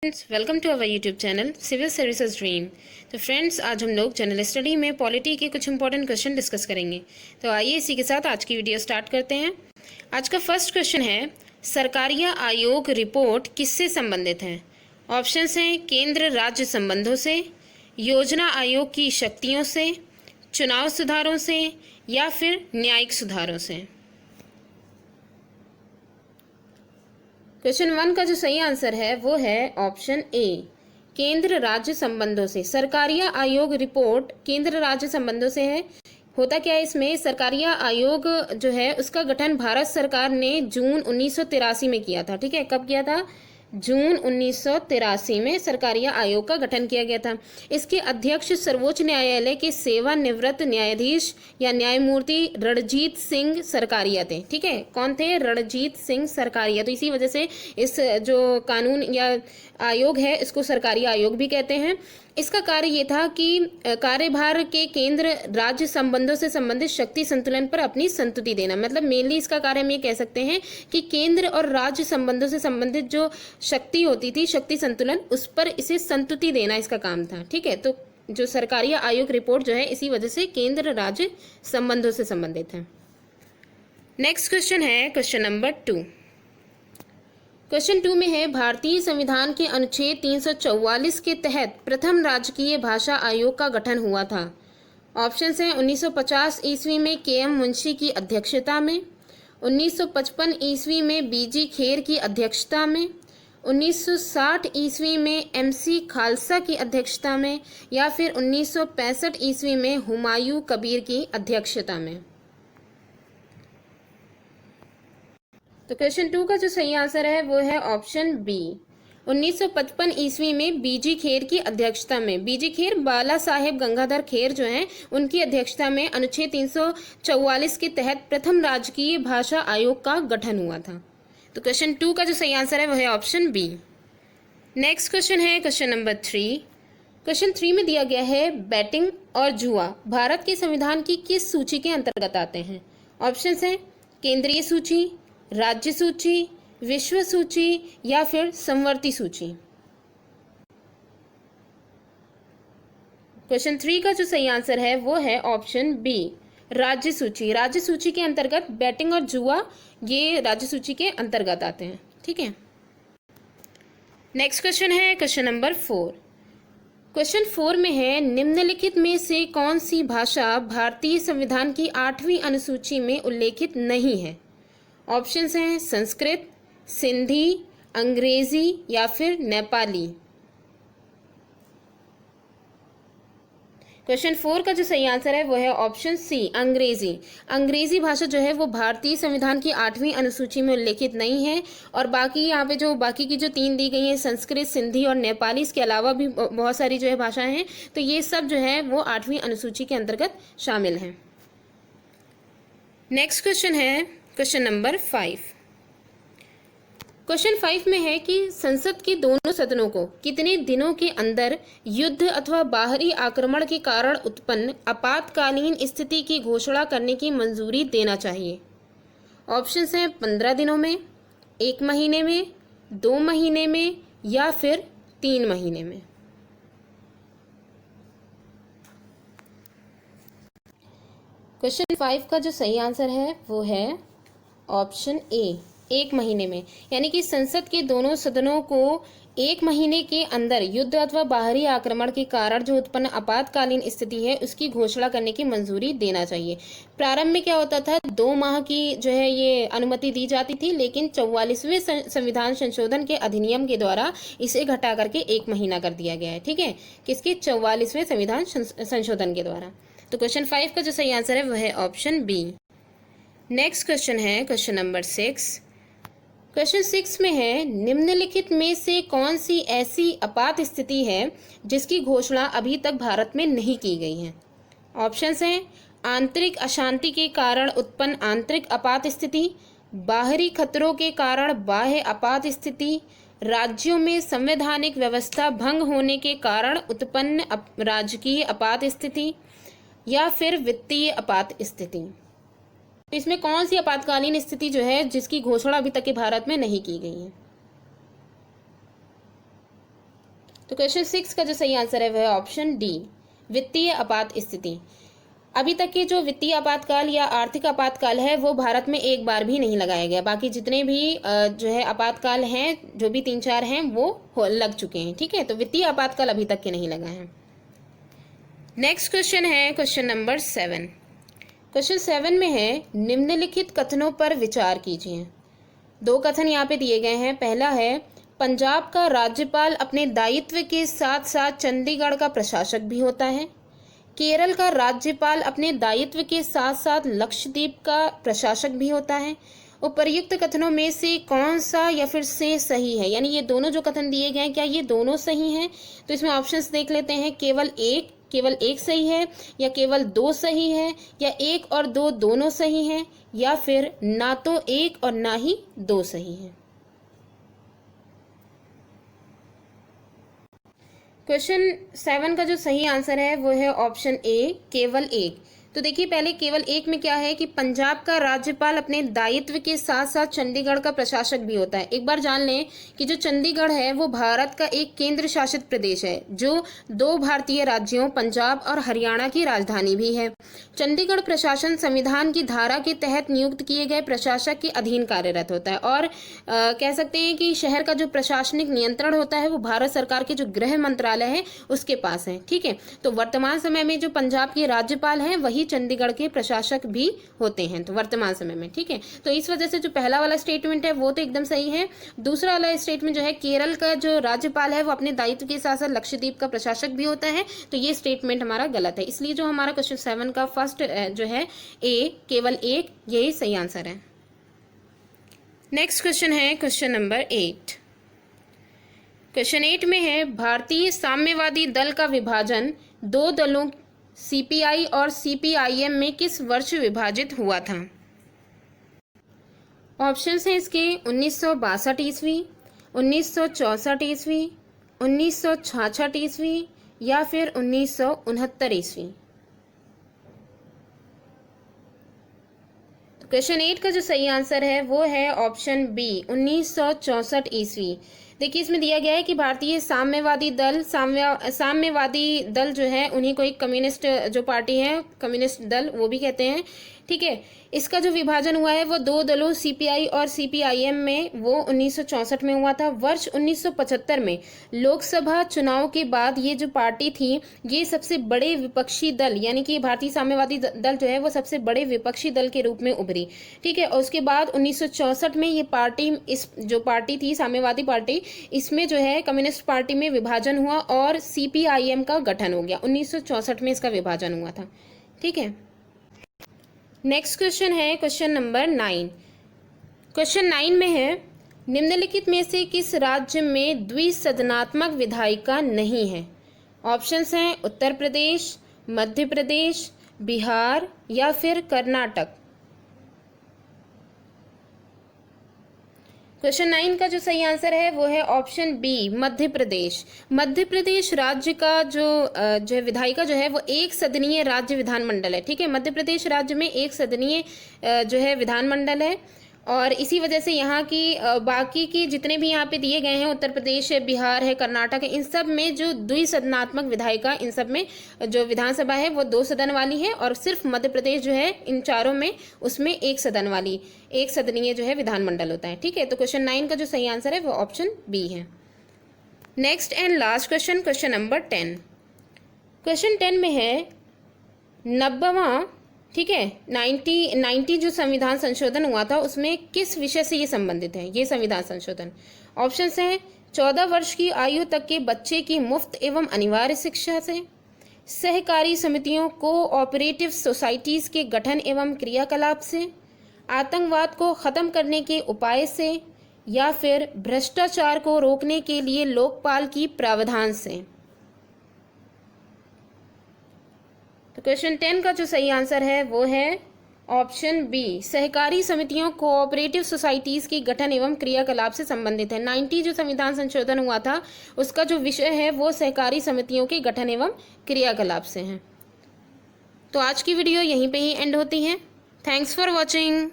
Friends, welcome to our YouTube channel civil services dream. तो friends, आज हम लोग जनरल स्टडी में पॉलिटी के कुछ इंपॉर्टेंट क्वेश्चन डिस्कस करेंगे। तो आइए इसी के साथ आज की वीडियो स्टार्ट करते हैं। आज का फर्स्ट क्वेश्चन है, सरकारिया आयोग रिपोर्ट किससे संबंधित है? ऑप्शंस हैं केंद्र राज्य संबंधों से, योजना आयोग की शक्तियों से, चुनाव सुधारों से या फिर न्यायिक सुधारों से। क्वेश्चन 1 का जो सही आंसर है वो है ऑप्शन ए, केंद्र राज्य संबंधों से। सरकारिया आयोग रिपोर्ट केंद्र राज्य संबंधों से है। होता क्या है इसमें, सरकारिया आयोग जो है उसका गठन भारत सरकार ने जून 1983 में किया था। ठीक है, कब किया था? जून 1983 में सरकारिया आयोग का गठन किया गया था। इसके अध्यक्ष सर्वोच्च न्यायालय के सेवानिवृत्त न्यायाधीश या न्यायमूर्ति रणजीत सिंह सरकारिया थे। ठीक है, कौन थे? रणजीत सिंह सरकारिया। तो इसी वजह से इस जो कानून या आयोग है इसको सरकारिया आयोग भी कहते हैं। इसका कार्य ये था कि कार्यभार के केंद्र राज्य संबंधों से संबंधित शक्ति संतुलन पर अपनी संतुति देना। मतलब मेनली इसका कार्य हम ये कह सकते हैं कि केंद्र और राज्य संबंधों से संबंधित जो शक्ति होती थी, शक्ति संतुलन, उस पर इसे संतुति देना इसका काम था। ठीक है, तो जो सरकारिया आयोग रिपोर्ट जो है इसी वजह से केंद्र राज्य संबंधों से संबंधित है। नेक्स्ट क्वेश्चन है क्वेश्चन नंबर 2। क्वेश्चन 2 में है, भारतीय संविधान के अनुच्छेद 344 के तहत प्रथम राजकीय भाषा आयोग का गठन हुआ था। ऑप्शंस हैं 1950 ईस्वी में के.एम. मुंशी की अध्यक्षता में, 1955 ईस्वी में बी.जी. खेर की अध्यक्षता में, 1960 ईस्वी में एम.सी. खालसा की अध्यक्षता में या फिर 1965 ईस्वी में हुमायूं कबीर की अध्यक्षता में। तो क्वेश्चन 2 का जो सही आंसर है वो है ऑप्शन बी, 1955 ईस्वी में बी.जी. खेर की अध्यक्षता में। बी.जी. खेर बाला साहेब गंगाधर खेर जो हैं उनकी अध्यक्षता में अनुच्छेद 344 के तहत प्रथम राजकीय भाषा आयोग का गठन हुआ था। तो क्वेश्चन 2 का जो सही आंसर है वो है ऑप्शन बी। नेक्स्ट क्वेश्चन है क्वेश्चन नंबर 3। क्वेश्चन 3 में दिया गया है, बैटिंग और जुआ भारत के संविधान की किस सूची के अंतर्गत आते हैं? ऑप्शंस हैं केंद्रीय सूची, राज्य सूची, विश्व सूची या फिर समवर्ती सूची। क्वेश्चन 3 का जो सही आंसर है वो है ऑप्शन बी, राज्य सूची। राज्य सूची के अंतर्गत बैटिंग और जुआ ये राज्य सूची के अंतर्गत आते हैं। ठीक है, नेक्स्ट क्वेश्चन है क्वेश्चन नंबर 4। क्वेश्चन 4 में है, निम्नलिखित में से कौन सी भाषा भारतीय संविधान की 8वीं अनुसूची में उल्लेखित नहीं है? ऑप्शंस हैं संस्कृत, सिंधी, अंग्रेजी या फिर नेपाली। क्वेश्चन 4 का जो सही आंसर है वो है ऑप्शन सी, अंग्रेजी। अंग्रेजी भाषा जो है वो भारतीय संविधान की 8वीं अनुसूची में उल्लेखित नहीं है। और बाकी यहाँ पे जो बाकी की जो 3 दी गई हैं, संस्कृत, सिंधी और नेपाली, इसके अलावा भी बहुत सारी जो है भाषाएं हैं, तो ये सब जो है वो 8वीं अनुसूची के अंतर्गत शामिल हैं। नेक्स्ट क्वेश्चन है क्वेश्चन नंबर 5। क्वेश्चन 5 में है कि संसद के दोनों सदनों को कितने दिनों के अंदर युद्ध अथवा बाहरी आक्रमण के कारण उत्पन्न आपातकालीन स्थिति की घोषणा करने की मंजूरी देना चाहिए? ऑप्शंस हैं 15 दिनों में, 1 महीने में, 2 महीने में या फिर 3 महीने में। क्वेश्चन 5 का जो सही आंसर है वो है ऑप्शन ए, 1 महीने में। यानी कि संसद के दोनों सदनों को 1 महीने के अंदर युद्ध अथवा बाहरी आक्रमण के कारण जो उत्पन्न आपातकालीन स्थिति है उसकी घोषणा करने की मंजूरी देना चाहिए। प्रारंभ में क्या होता था, 2 माह की जो है ये अनुमति दी जाती थी, लेकिन 44वें संविधान संशोधन के अधिनियम के द्वारा इसे घटा करके 1 महीना कर दिया गया है। ठीक है, किसके? 44वें संविधान संशोधन के द्वारा। तो क्वेश्चन 5 का जो सही आंसर है वह है ऑप्शन बी। नेक्स्ट क्वेश्चन है क्वेश्चन नंबर 6। क्वेश्चन 6 में है, निम्नलिखित में से कौन सी ऐसी आपात स्थिति है जिसकी घोषणा अभी तक भारत में नहीं की गई है? ऑप्शंस हैं आंतरिक अशांति के कारण उत्पन्न आंतरिक आपात स्थिति, बाहरी खतरों के कारण बाह्य आपात स्थिति, राज्यों में संवैधानिक व्यवस्था भंग होने के कारण उत्पन्न राजकीय आपात स्थिति या फिर वित्तीय आपात स्थिति। तो इसमें कौन सी आपातकालीन स्थिति जो है जिसकी घोषणा अभी तक के भारत में नहीं की गई है? तो क्वेश्चन 6 का जो सही आंसर है वह है ऑप्शन डी, वित्तीय आपात स्थिति। अभी तक के जो वित्तीय आपातकाल या आर्थिक आपातकाल है वो भारत में एक बार भी नहीं लगाया गया। बाकी जितने भी जो है आपातकाल हैं, जो भी 3-4 हैं, वो लग चुके हैं। ठीक है, तो वित्तीय आपातकाल अभी तक के नहीं लगा है। नेक्स्ट क्वेश्चन है क्वेश्चन नंबर 7। क्वेश्चन 7 में है, निम्नलिखित कथनों पर विचार कीजिए। 2 कथन यहाँ पे दिए गए हैं। पहला है, पंजाब का राज्यपाल अपने दायित्व के साथ साथ चंडीगढ़ का प्रशासक भी होता है। केरल का राज्यपाल अपने दायित्व के साथ साथ लक्षद्वीप का प्रशासक भी होता है। उपर्युक्त कथनों में से कौन सा या फिर से सही है, यानी ये दोनों जो कथन दिए गए हैं क्या ये दोनों सही हैं? तो इसमें ऑप्शंस देख लेते हैं। केवल एक सही है, या केवल 2 सही है, या 1 और 2 दोनों सही हैं, या फिर ना तो 1 और ना ही 2 सही है। क्वेश्चन 7 का जो सही आंसर है वो है ऑप्शन ए, केवल 1। तो देखिए, पहले केवल 1 में क्या है कि पंजाब का राज्यपाल अपने दायित्व के साथ साथ चंडीगढ़ का प्रशासक भी होता है। एक बार जान लें कि जो चंडीगढ़ है वो भारत का एक केंद्र शासित प्रदेश है, जो 2 भारतीय राज्यों पंजाब और हरियाणा की राजधानी भी है। चंडीगढ़ प्रशासन संविधान की धारा के तहत नियुक्त किए गए प्रशासक के अधीन कार्यरत होता है, और कह सकते हैं कि शहर का जो प्रशासनिक नियंत्रण होता है वो भारत सरकार के जो गृह मंत्रालय है उसके पास है। ठीक है, तो वर्तमान समय में जो पंजाब के राज्यपाल हैं वही चंडीगढ़ के प्रशासक भी होते हैं, तो वर्तमान समय में। ठीक है, तो इस वजह से जो पहला वाला स्टेटमेंट है वो तो एकदम सही है। दूसरा वाला स्टेटमेंट जो है, केरल का जो राज्यपाल है वो अपने दायित्व के साथ साथ लक्षद्वीप का प्रशासक भी होता है, तो ये स्टेटमेंट हमारा गलत है। इसलिए जो हमारा क्वेश्चन 7 का फर्स्ट जो है ए, केवल 1, यही सही आंसर है। नेक्स्ट क्वेश्चन है क्वेश्चन नंबर 8। क्वेश्चन 8 में है, भारतीय साम्यवादी दल का विभाजन 2 दलों सीपीआई और सीपीआईएम में किस वर्ष विभाजित हुआ था? ऑप्शंस हैं इसके 1962 ईस्वी, 1964 ईस्वी, 1966 ईस्वी, या फिर 1969 ईस्वी। तो क्वेश्चन 8 का जो सही आंसर है वो है ऑप्शन बी, 1964 ईस्वी। देखिए, इसमें दिया गया है कि भारतीय साम्यवादी दल जो है उन्हीं को एक कम्युनिस्ट जो पार्टी है, कम्युनिस्ट दल वो भी कहते हैं। ठीक है, इसका जो विभाजन हुआ है वो 2 दलों सीपीआई और सीपीआईएम में, वो 1964 में हुआ था। वर्ष 1975 में लोकसभा चुनाव के बाद ये जो पार्टी थी ये सबसे बड़े विपक्षी दल, यानी कि भारतीय साम्यवादी दल जो है वो सबसे बड़े विपक्षी दल के रूप में उभरी। ठीक है, और उसके बाद 1964 में ये पार्टी, इस जो पार्टी थी साम्यवादी पार्टी, इसमें जो है कम्युनिस्ट पार्टी में विभाजन हुआ और सीपीआईएम का गठन हो गया। 1964 में इसका विभाजन हुआ था। ठीक है, नेक्स्ट क्वेश्चन है क्वेश्चन नंबर 9। क्वेश्चन 9 में है, निम्नलिखित में से किस राज्य में द्विसदनात्मक विधायिका नहीं है? ऑप्शंस हैं उत्तर प्रदेश, मध्य प्रदेश, बिहार, या फिर कर्नाटक। क्वेश्चन 9 का जो सही आंसर है वो है ऑप्शन बी, मध्य प्रदेश। मध्य प्रदेश राज्य का जो विधायिका जो है वो 1 सदनीय राज्य विधानमंडल है। ठीक है, मध्य प्रदेश राज्य में 1 सदनीय जो है विधानमंडल है, और इसी वजह से यहाँ की बाकी की जितने भी यहाँ पे दिए गए हैं, उत्तर प्रदेश है, बिहार है, कर्नाटक है, इन सब में जो द्विसदनात्मक विधायिका, इन सब में जो विधानसभा है वो 2 सदन वाली है, और सिर्फ मध्य प्रदेश जो है इन चारों में उसमें 1 सदन वाली, 1 सदनीय जो है विधानमंडल होता है। ठीक है, तो क्वेश्चन 9 का जो सही आंसर है वो ऑप्शन बी है। Next and last question, question number 10। Question 10 में है, 90वां, ठीक है, 90 जो संविधान संशोधन हुआ था उसमें किस विषय से ये संबंधित है ये संविधान संशोधन? ऑप्शंस हैं 14 वर्ष की आयु तक के बच्चे की मुफ्त एवं अनिवार्य शिक्षा से, सहकारी समितियों कोऑपरेटिव सोसाइटीज के गठन एवं क्रियाकलाप से, आतंकवाद को खत्म करने के उपाय से, या फिर भ्रष्टाचार को रोकने के लिए लोकपाल की प्रावधान से। तो क्वेश्चन 10 का जो सही आंसर है वो है ऑप्शन बी, सहकारी समितियों कोऑपरेटिव सोसाइटीज की गठन एवं क्रियाकलाप से संबंधित है। 90 जो संविधान संशोधन हुआ था उसका जो विषय है वो सहकारी समितियों के गठन एवं क्रियाकलाप से है। तो आज की वीडियो यहीं पे ही एंड होती है। Thanks for watching.